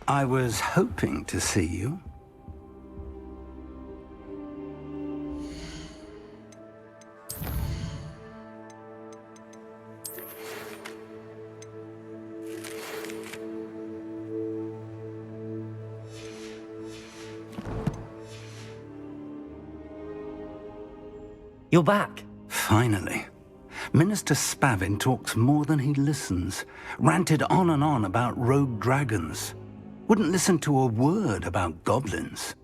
I was hoping to see you. You're back. Finally. Minister Spavin talks more than he listens. Ranted on and on about rogue dragons. Wouldn't listen to a word about goblins.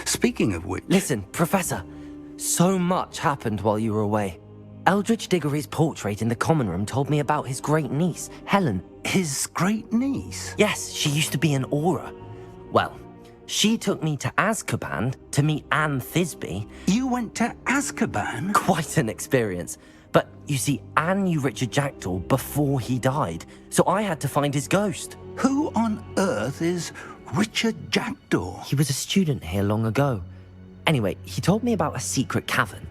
Speaking of which... Listen, Professor. So much happened while you were away. Eldridge Diggory's portrait in the common room told me about his great niece, Helen. His great niece? Yes, she used to be an Auror. Well, she took me to Azkaban to meet Anne Thisbe. You went to Azkaban? Quite an experience. But you see, Anne knew Richard Jackdaw before he died, so I had to find his ghost. Who on earth is Richard Jackdaw? He was a student here long ago. Anyway, he told me about a secret cavern.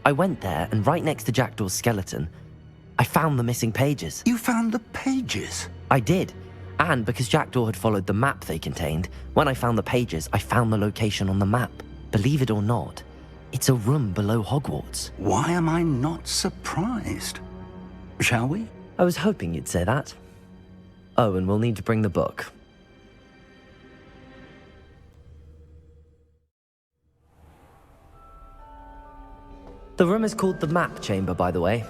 I went there, and right next to Jackdaw's skeleton, I found the missing pages. You found the pages? I did. And because Jackdaw had followed the map they contained, when I found the pages, I found the location on the map. Believe it or not, it's a room below Hogwarts. Why am I not surprised? Shall we? I was hoping you'd say that. Oh, and we'll need to bring the book. The room is called the Map Chamber, by the way.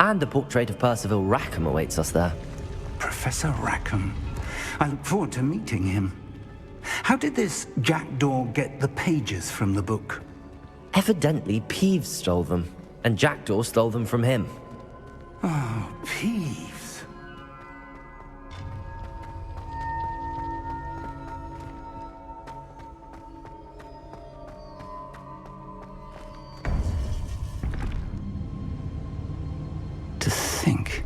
And a portrait of Percival Rackham awaits us there. Professor Rackham. I look forward to meeting him. How did this Jackdaw get the pages from the book? Evidently, Peeves stole them, and Jackdaw stole them from him. Oh, Peeves. To think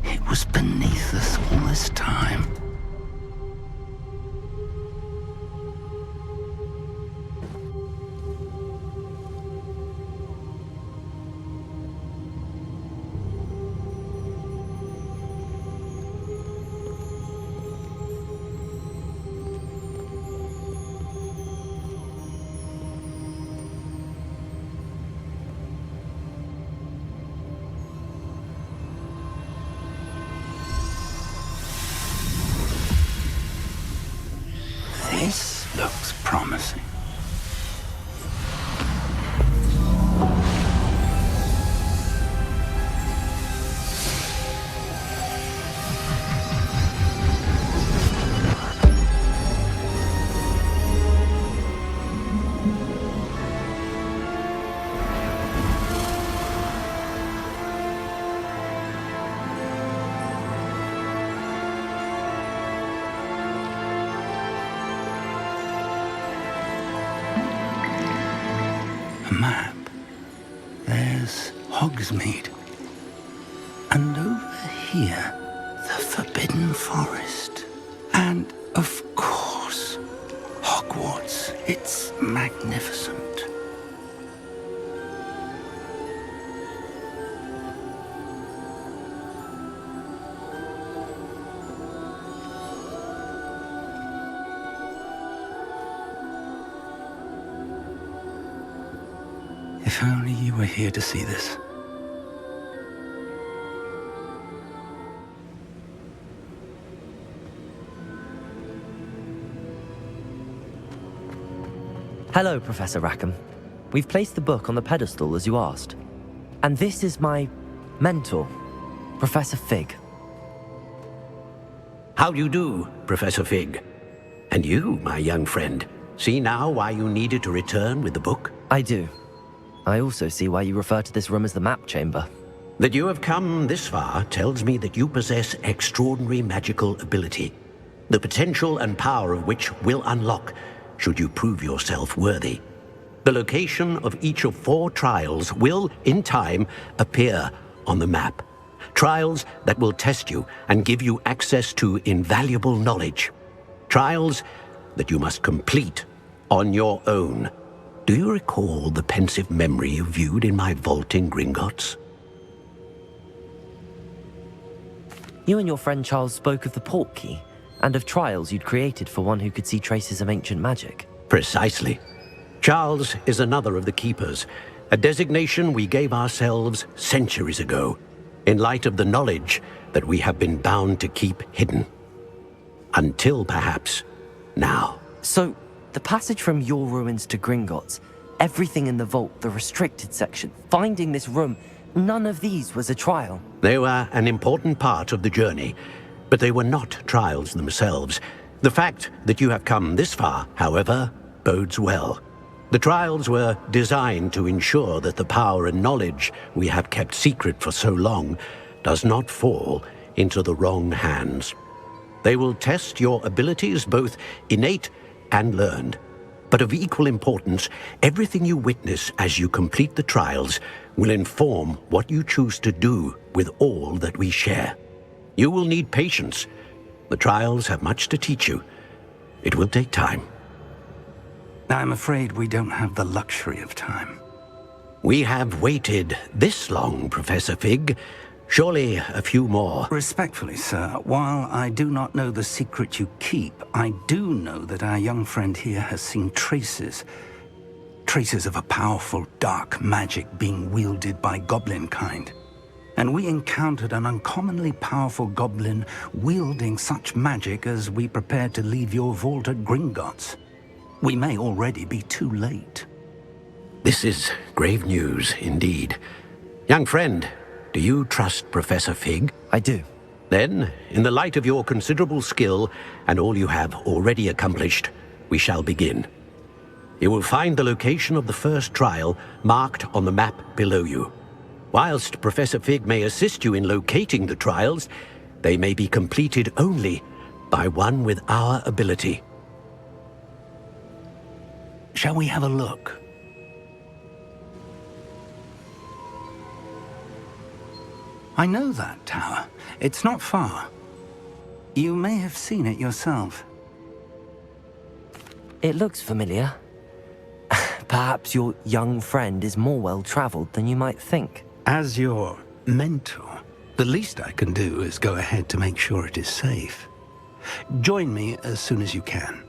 it was beneath us all this time. This looks promising. Map. There's Hogsmeade. And over here, the Forbidden Forest. And, of course, Hogwarts. It's magnificent. If only you were here to see this. Hello, Professor Rackham. We've placed the book on the pedestal as you asked. And this is my mentor, Professor Fig. How do you do, Professor Fig? And you, my young friend, see now why you needed to return with the book? I do. I also see why you refer to this room as the Map Chamber. That you have come this far tells me that you possess extraordinary magical ability, the potential and power of which will unlock should you prove yourself worthy. The location of each of 4 trials will, in time, appear on the map. Trials that will test you and give you access to invaluable knowledge. Trials that you must complete on your own. Do you recall the pensive memory you viewed in my vault in Gringotts? You and your friend Charles spoke of the Portkey, And of trials you'd created for one who could see traces of ancient magic. Precisely. Charles is another of the Keepers, a designation we gave ourselves centuries ago, in light of the knowledge that we have been bound to keep hidden. Until perhaps now. So, the passage from your ruins to Gringotts, everything in the vault, the restricted section, finding this room, none of these was a trial. They were an important part of the journey, but they were not trials themselves. The fact that you have come this far, however, bodes well. The trials were designed to ensure that the power and knowledge we have kept secret for so long does not fall into the wrong hands. They will test your abilities, both innate and learned. But of equal importance, everything you witness as you complete the trials will inform what you choose to do with all that we share. You will need patience. The trials have much to teach you. It will take time. I'm afraid we don't have the luxury of time. We have waited this long, Professor Fig. Surely a few more. Respectfully, sir, while I do not know the secret you keep, I do know that our young friend here has seen traces of a powerful dark magic being wielded by goblin kind. And we encountered an uncommonly powerful goblin wielding such magic as we prepared to leave your vault at Gringotts. We may already be too late. This is grave news indeed. Young friend, do you trust Professor Fig? I do. Then, in the light of your considerable skill and all you have already accomplished, we shall begin. You will find the location of the first trial marked on the map below you. Whilst Professor Fig may assist you in locating the trials, they may be completed only by one with our ability. Shall we have a look? I know that tower. It's not far. You may have seen it yourself. It looks familiar. Perhaps your young friend is more well-traveled than you might think. As your mentor, the least I can do is go ahead to make sure it is safe. Join me as soon as you can.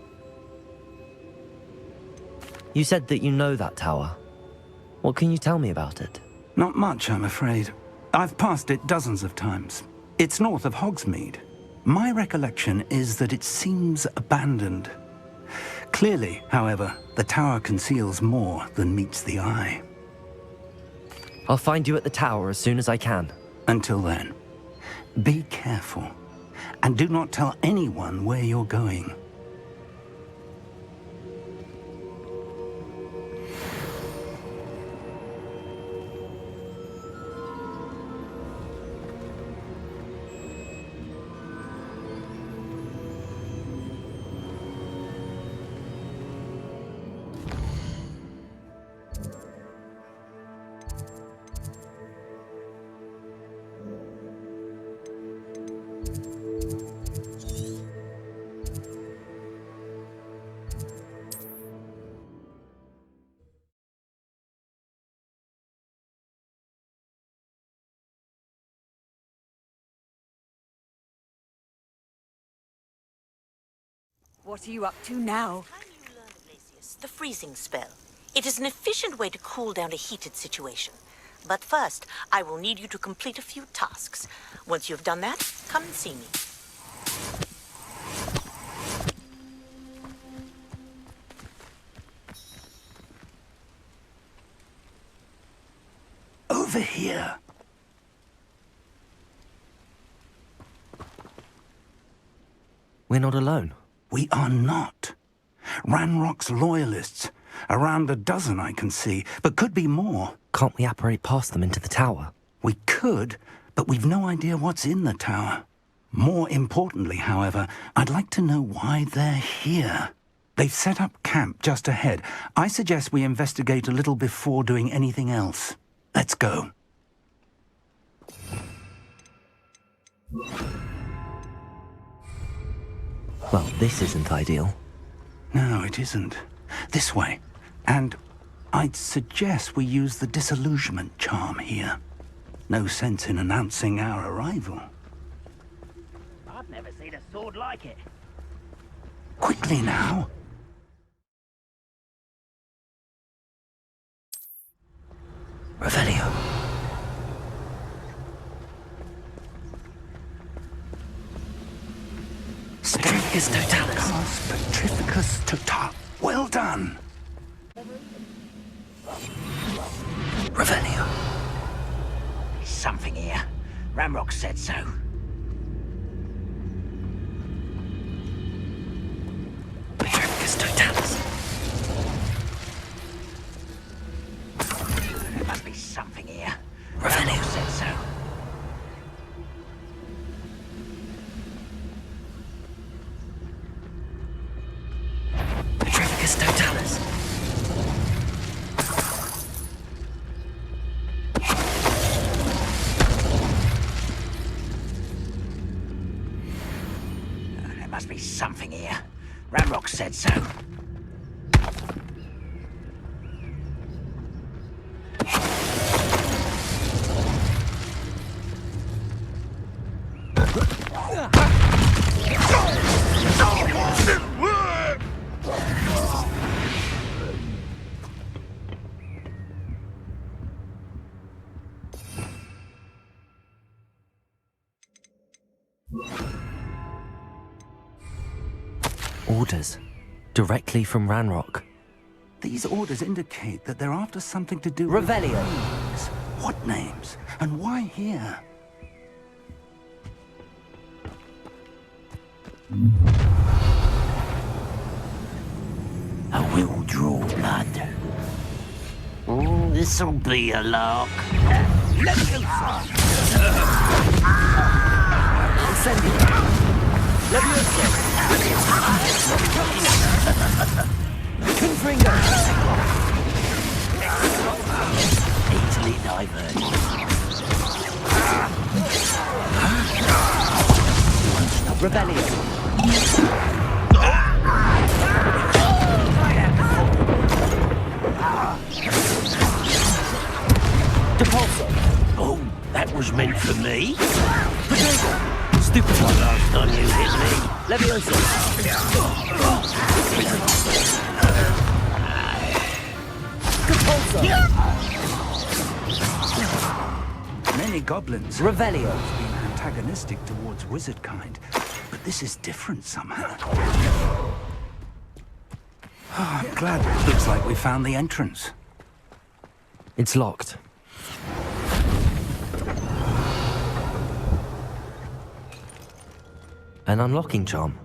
You said that you know that tower. What can you tell me about it? Not much, I'm afraid. I've passed it dozens of times. It's north of Hogsmeade. My recollection is that it seems abandoned. Clearly, however, the tower conceals more than meets the eye. I'll find you at the tower as soon as I can. Until then, be careful, and do not tell anyone where you're going. What are you up to now? Time you learn, Glacius, the freezing spell. It is an efficient way to cool down a heated situation. But first, I will need you to complete a few tasks. Once you've done that, come and see me. Over here. We're not alone. We are not. Ranrock's loyalists. Around a dozen I can see, but could be more. Can't we apparate past them into the tower? We could, but we've no idea what's in the tower. More importantly, however, I'd like to know why they're here. They've set up camp just ahead. I suggest we investigate a little before doing anything else. Let's go. Well, this isn't ideal. No, it isn't. This way. And I'd suggest we use the disillusionment charm here. No sense in announcing our arrival. I've never seen a sword like it. Quickly now. Revelio. Petrificus totalis. Petrificus totalis. Well done. Revelio. Something here. Ramrock said so. Petrificus totalis. There must be something here. Revelio. Ramrock said so. Petrificus totalis. There must be something here. Ramrock said so. Orders. Directly from Ranrock. These orders indicate that they're after something to do Revelio. with names. What names? And why here? I will draw blood. This'll be a lark. Incendio. Levioso. Confringo. Easily diverted. Revelio. Depulso. Oh, that was meant for me. Potato. Stupefy. Last time you hit me. Levioso. Depulso. Many goblins Revelio. have been antagonistic towards wizard kind, but this is different somehow. Oh, I'm glad. Looks like we found the entrance. It's locked. An unlocking charm.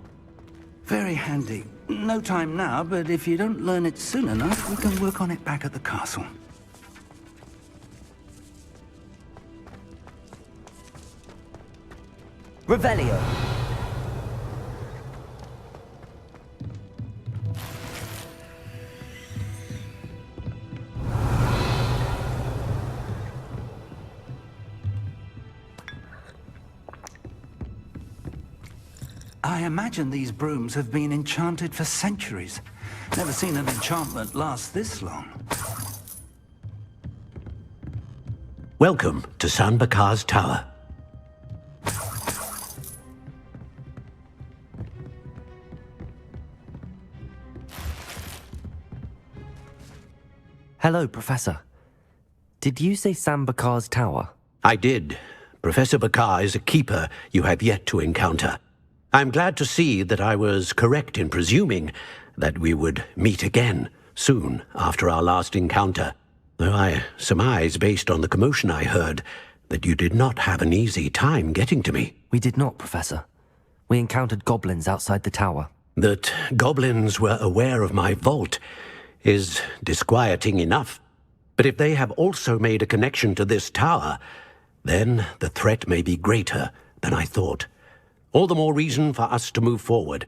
Very handy. No time now, but if you don't learn it soon enough, we can work on it back at the castle. Revelio. I imagine these brooms have been enchanted for centuries. Never seen an enchantment last this long. Welcome to San Bakar's Tower. Hello, Professor. Did you say Sam Bakar's tower? I did. Professor Bakar is a keeper you have yet to encounter. I'm glad to see that I was correct in presuming that we would meet again soon after our last encounter, though I surmise, based on the commotion I heard, that you did not have an easy time getting to me. We did not, Professor. We encountered goblins outside the tower. That goblins were aware of my vault is disquieting enough. But if they have also made a connection to this tower, then the threat may be greater than I thought. All the more reason for us to move forward.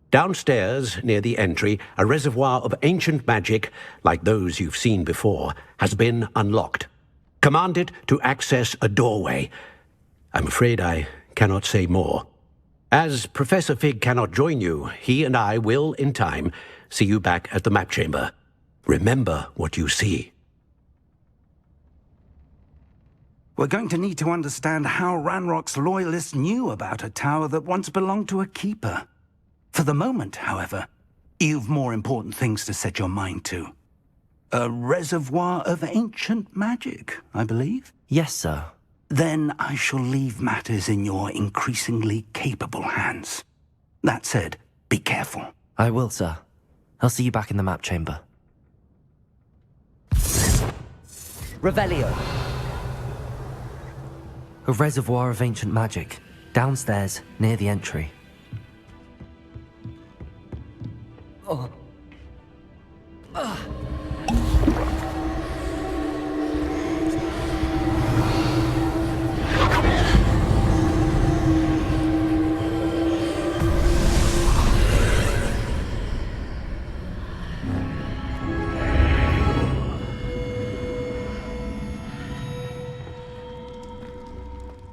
Downstairs, near the entry, a reservoir of ancient magic, like those you've seen before, has been unlocked. Command it to access a doorway. I'm afraid I cannot say more. As Professor Fig cannot join you, he and I will, in time, see you back at the map chamber. Remember what you see. We're going to need to understand how Ranrock's loyalists knew about a tower that once belonged to a keeper. For the moment, however, you've more important things to set your mind to. A reservoir of ancient magic, I believe? Yes, sir. Then I shall leave matters in your increasingly capable hands. That said, be careful. I will, sir. I'll see you back in the map chamber. Revelio! A reservoir of ancient magic. Downstairs, near the entry.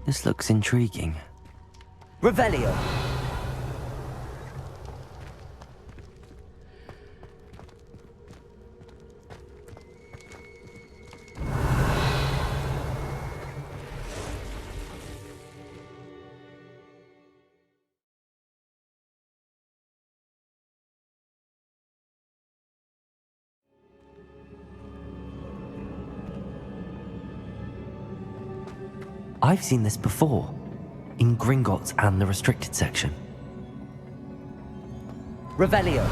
This looks intriguing. Revelio! I've seen this before, in Gringotts and the restricted section. Revelio!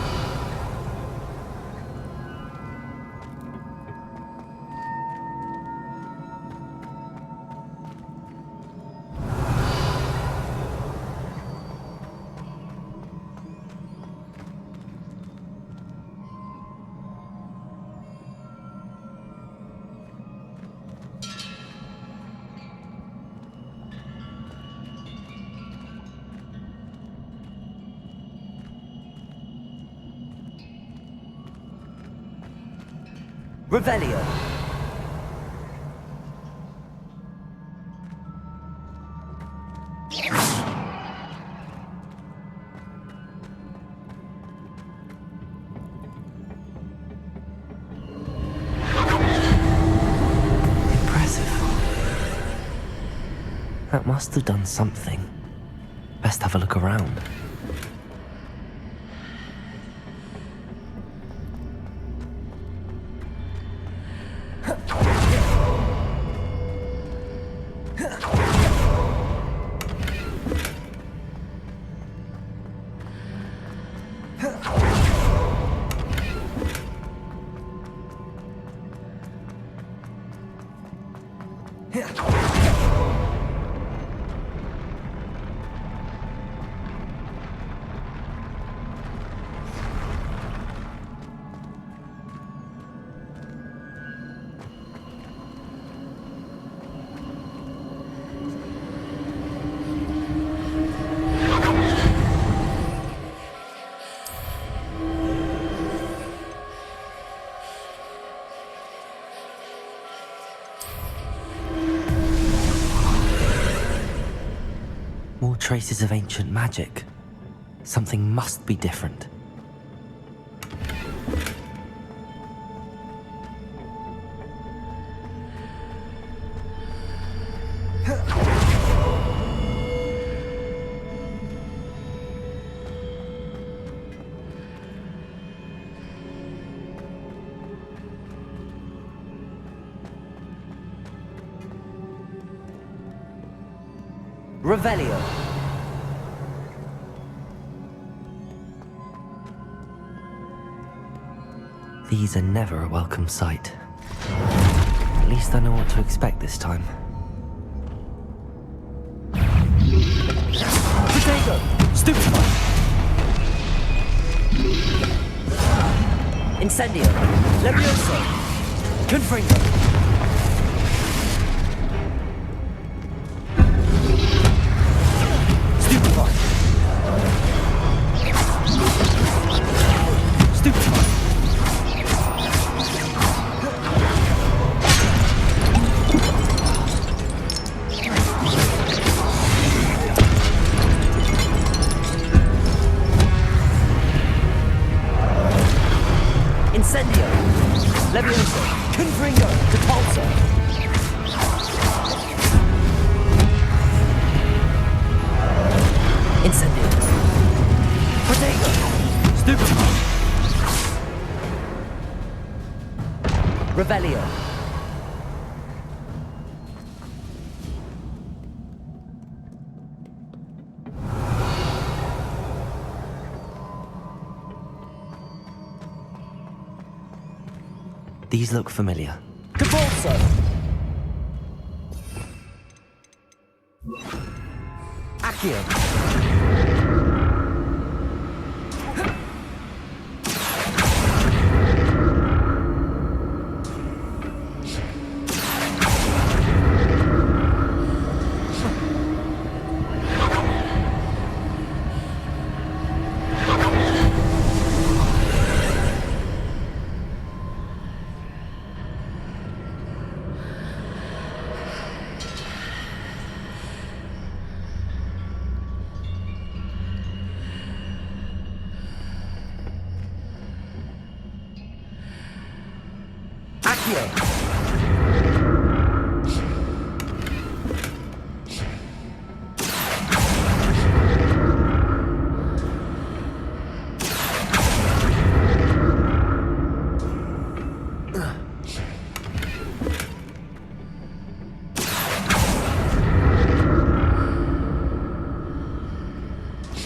Revelio! Impressive. That must have done something. Best have a look around. More traces of ancient magic. Something must be different. Revelio! These are never a welcome sight. At least I know what to expect this time. Potato! Stupefy! Incendio! Levioso! Confringo! Incendio! Levioso! Confringo! Depulso! Incendio! Protego! Stupefy! Revelio! These look familiar. Convulso! Accio! Accio!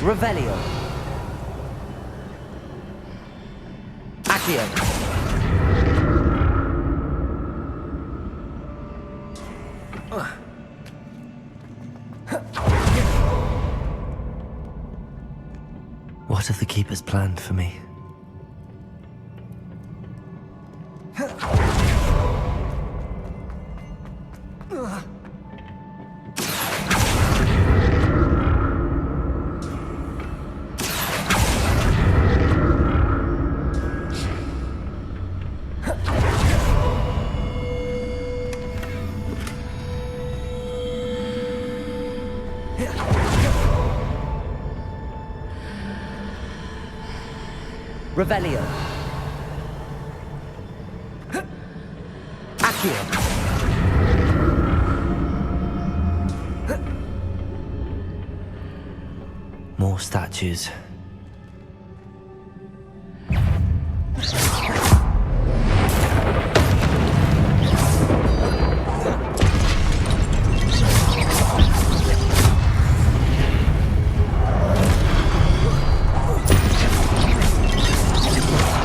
Revelio! Accio! What have the Keepers planned for me? Revelio. Accio. More statues.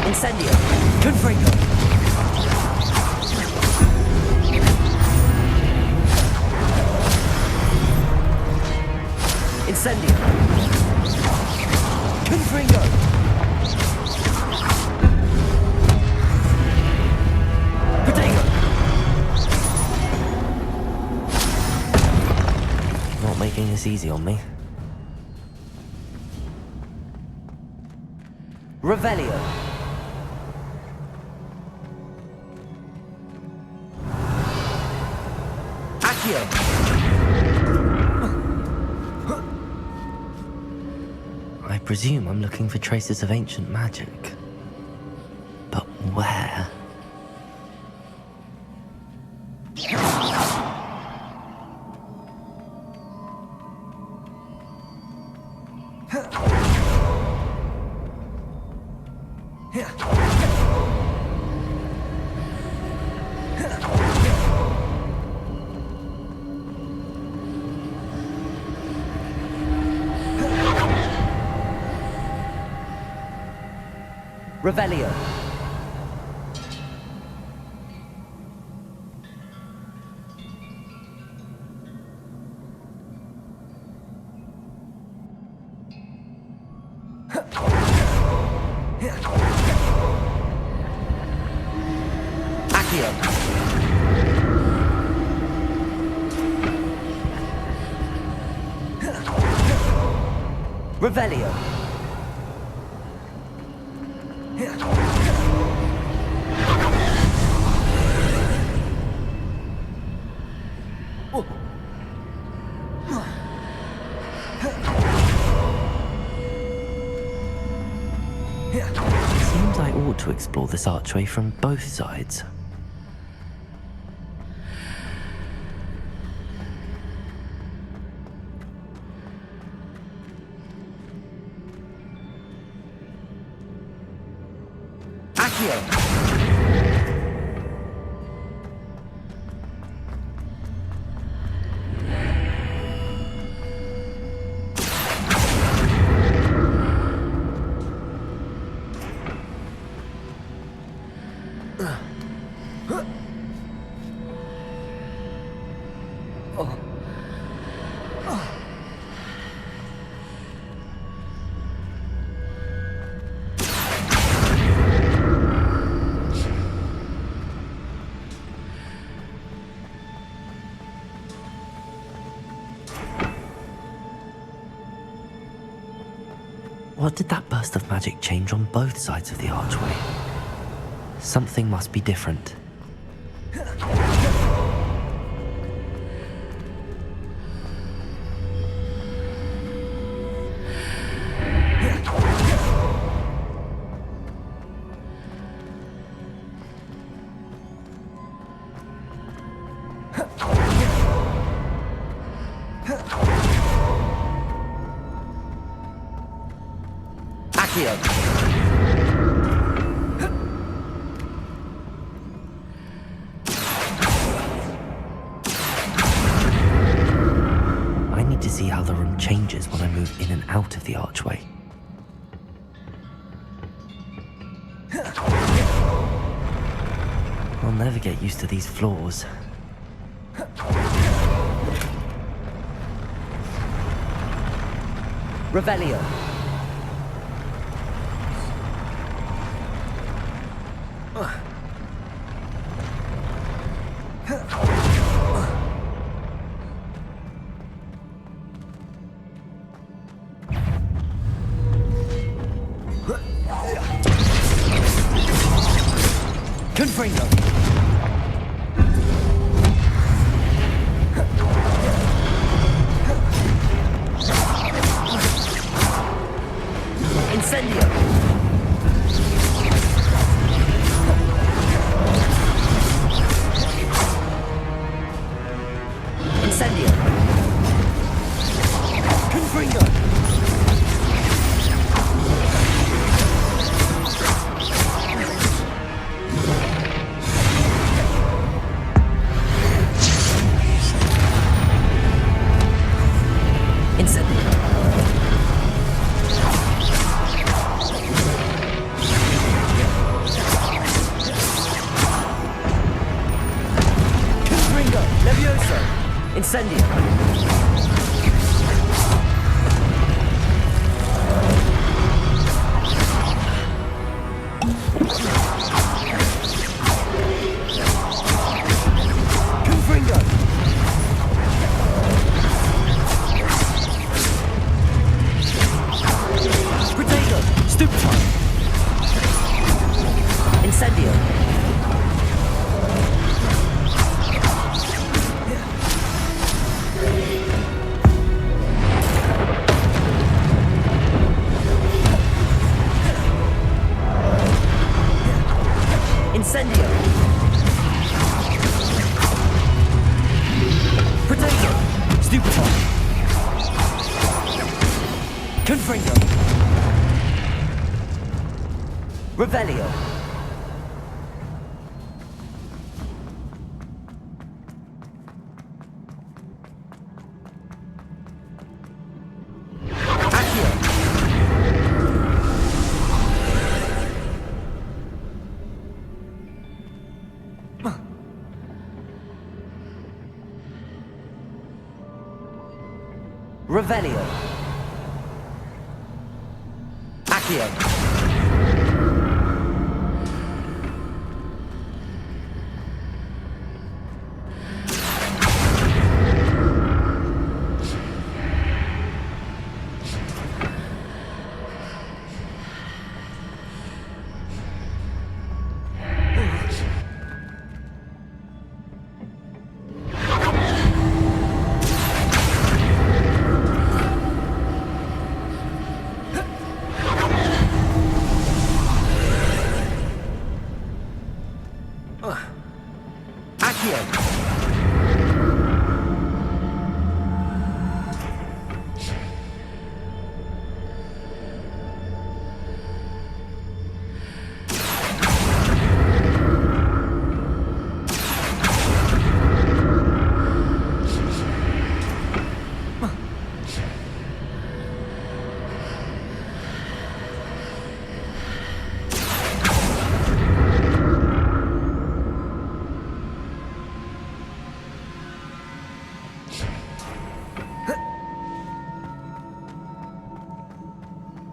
Incendio. Confringo. Incendio. Confringo. Protego. Not making this easy on me. Revelio. I presume I'm looking for traces of ancient magic. But where? Revelio. Accio. Revelio. Seems I ought to explore this archway from both sides. What did that burst of magic change on both sides of the archway? Something must be different. I need to see how the room changes when I move in and out of the archway. I'll never get used to these floors. Revelio. Confringo. Incendio. Incendio. Confringo. Incendio. Confringo. Protego. Stupefy. Incendio. Incendio. Protego. Stupefy. Confringo. Revelio. Accio. Revelio. Accio.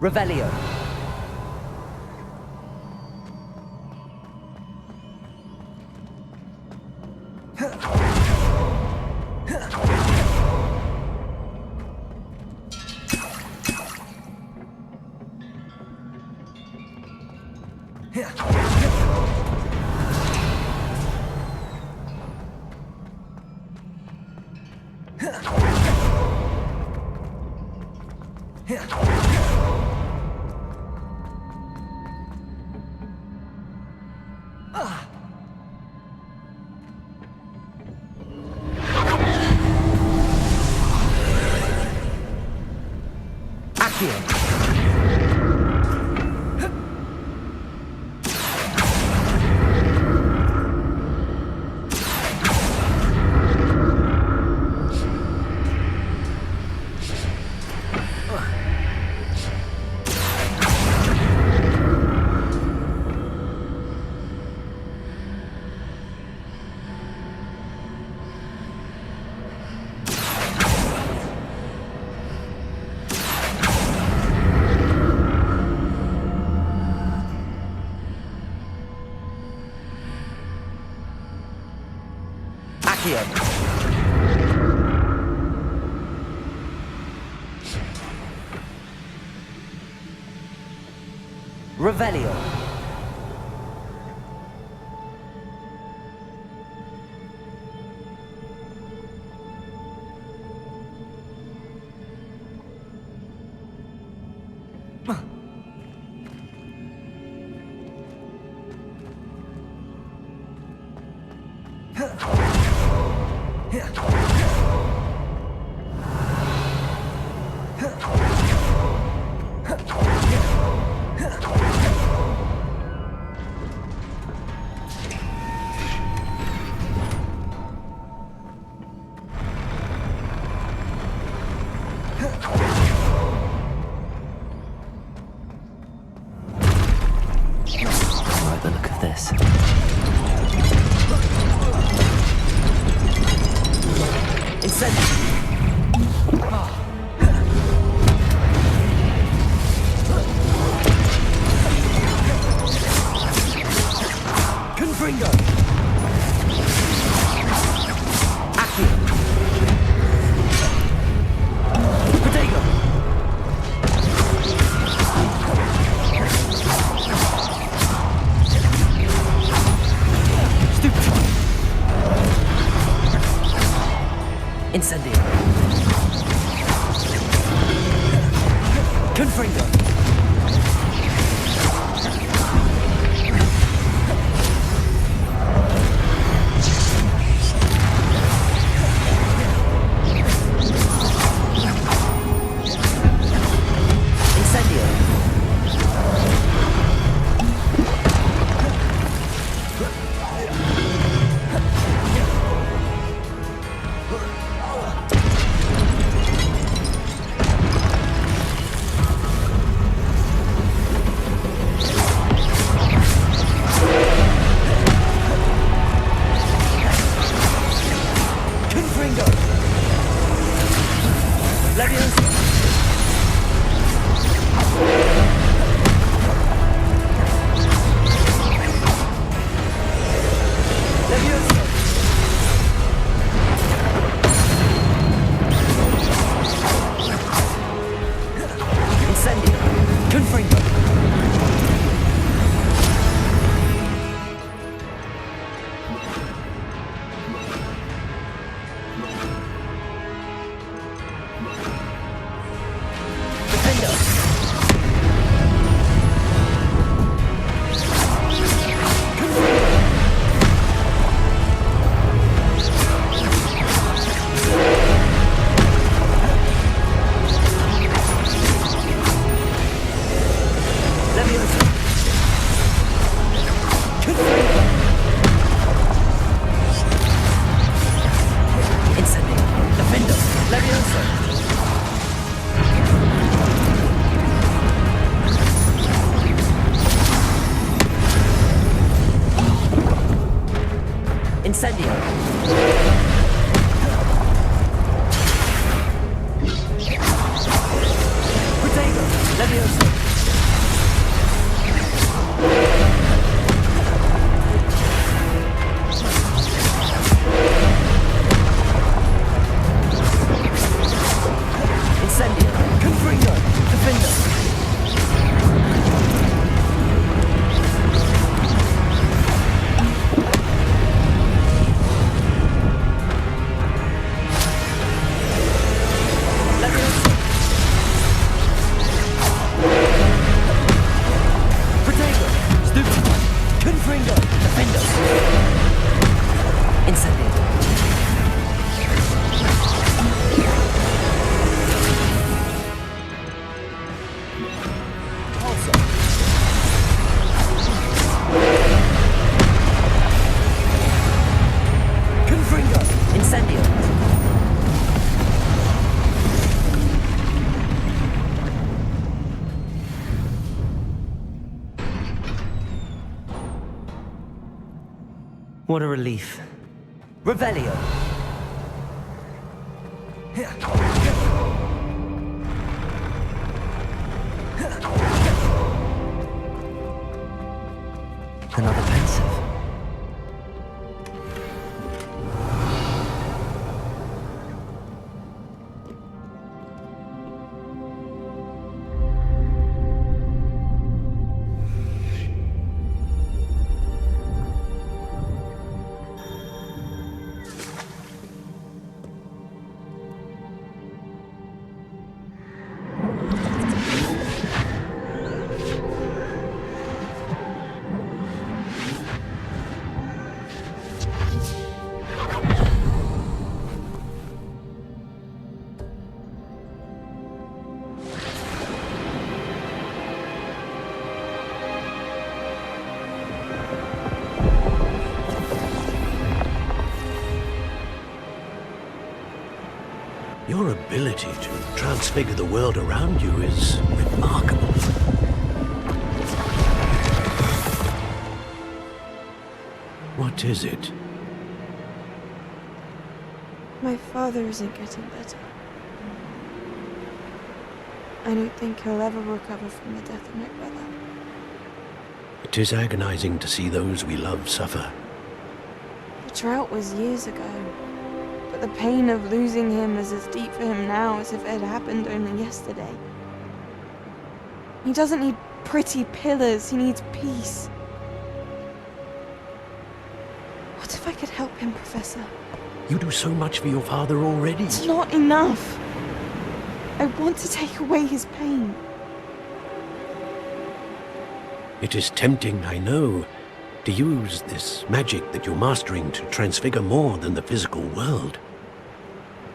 Revelio. Revelio. I like the look of this. Incendio. Confringo. Accio. Protego. Stupefy. Incendio. Confringo. Incendio. Protego. Levioso. What a relief. Revelio! Another pensive. Your ability to transfigure the world around you is remarkable. What is it? My father isn't getting better. I don't think he'll ever recover from the death of my brother. It is agonizing to see those we love suffer. The drought was years ago, but the pain of losing him is as deep for him now as if it had happened only yesterday. He doesn't need pretty pillars, he needs peace. What if I could help him, Professor? You do so much for your father already. It's not enough. I want to take away his pain. It is tempting, I know, to use this magic that you're mastering to transfigure more than the physical world.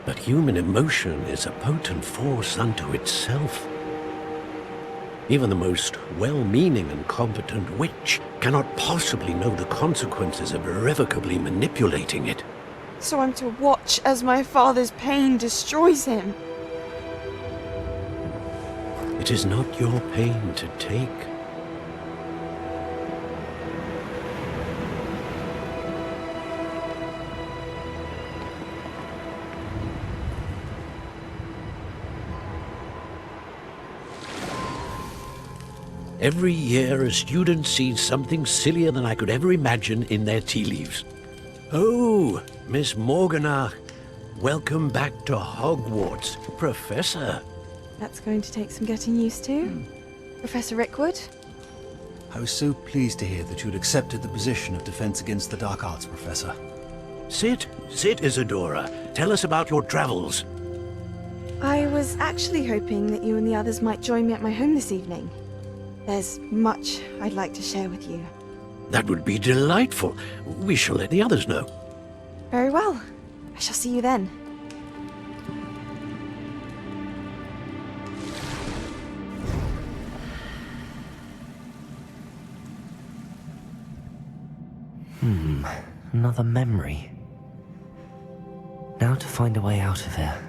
But human emotion is a potent force unto itself. Even the most well-meaning and competent witch cannot possibly know the consequences of irrevocably manipulating it. So I'm to watch as my father's pain destroys him. It is not your pain to take. Every year, a student sees something sillier than I could ever imagine in their tea leaves. Oh, Miss Morganach, welcome back to Hogwarts, Professor. That's going to take some getting used to. Professor Rickwood? I was so pleased to hear that you'd accepted the position of Defense Against the Dark Arts, Professor. Sit, Isadora. Tell us about your travels. I was actually hoping that you and the others might join me at my home this evening. There's much I'd like to share with you. That would be delightful. We shall let the others know. Very well. I shall see you then. Another memory. Now to find a way out of here.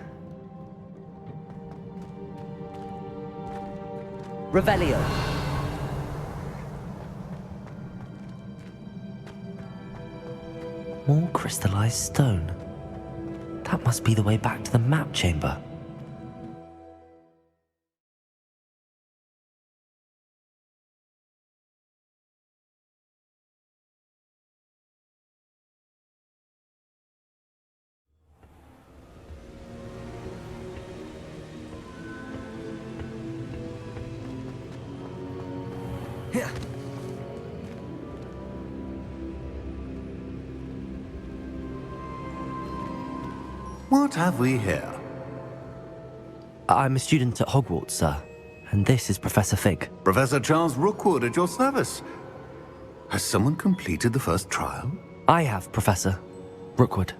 Revelio! More crystallized stone. That must be the way back to the map chamber. What have we here? I'm a student at Hogwarts, sir. And this is Professor Fig. Professor Charles Rookwood at your service. Has someone completed the first trial? I have, Professor Rookwood.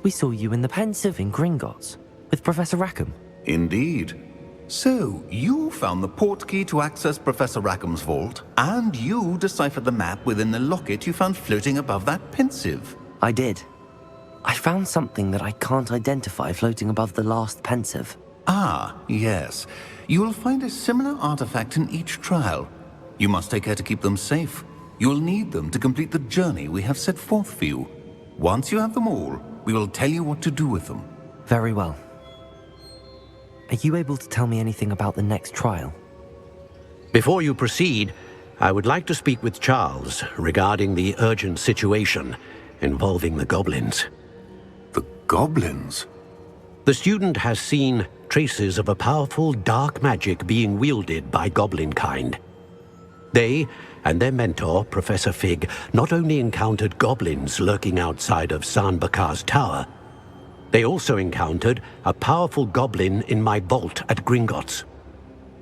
We saw you in the Pensive in Gringotts with Professor Rackham. Indeed. So, you found the portkey to access Professor Rackham's vault, and you deciphered the map within the locket you found floating above that Pensive. I did. I found something that I can't identify floating above the last Pensive. Ah, yes. You will find a similar artifact in each trial. You must take care to keep them safe. You will need them to complete the journey we have set forth for you. Once you have them all, we will tell you what to do with them. Very well. Are you able to tell me anything about the next trial? Before you proceed, I would like to speak with Charles regarding the urgent situation involving the goblins. The goblins? The student has seen traces of a powerful dark magic being wielded by goblin kind. They and their mentor, Professor Fig, not only encountered goblins lurking outside of San Bakar's tower, they also encountered a powerful goblin in my vault at Gringotts.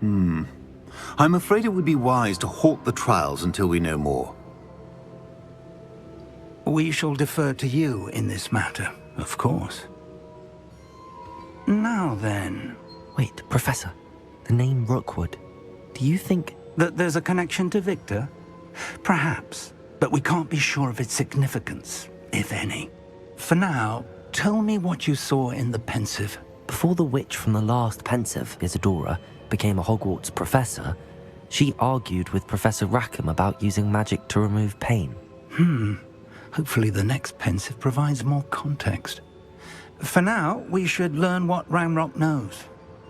I'm afraid it would be wise to halt the trials until we know more. We shall defer to you in this matter, of course. Now then... Wait, Professor. The name Rookwood. Do you think... that there's a connection to Victor? Perhaps, but we can't be sure of its significance, if any. For now, tell me what you saw in the Pensive. Before the witch from the last Pensive, Isadora, became a Hogwarts professor, she argued with Professor Rackham about using magic to remove pain. Hopefully the next Pensive provides more context. For now, we should learn what Ranrock knows.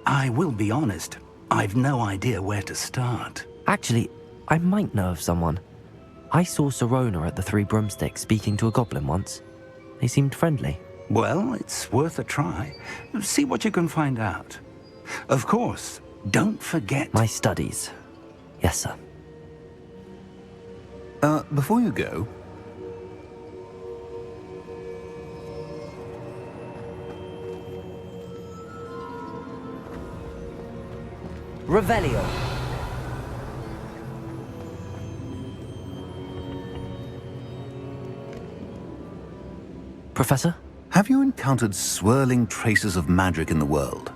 I will be honest, I've no idea where to start. Actually, I might know of someone. I saw Serona at the Three Broomsticks speaking to a goblin once. They seemed friendly. Well, it's worth a try. See what you can find out. Of course, don't forget... My studies. Yes, sir. Before you go... Revelio. Professor? Have you encountered swirling traces of magic in the world?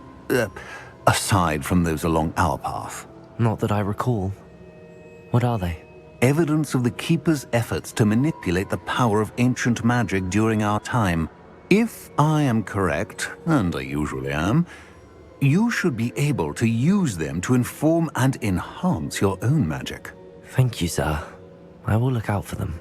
Aside from those along our path? Not that I recall. What are they? Evidence of the Keeper's efforts to manipulate the power of ancient magic during our time. If I am correct, and I usually am, you should be able to use them to inform and enhance your own magic. Thank you, sir. I will look out for them.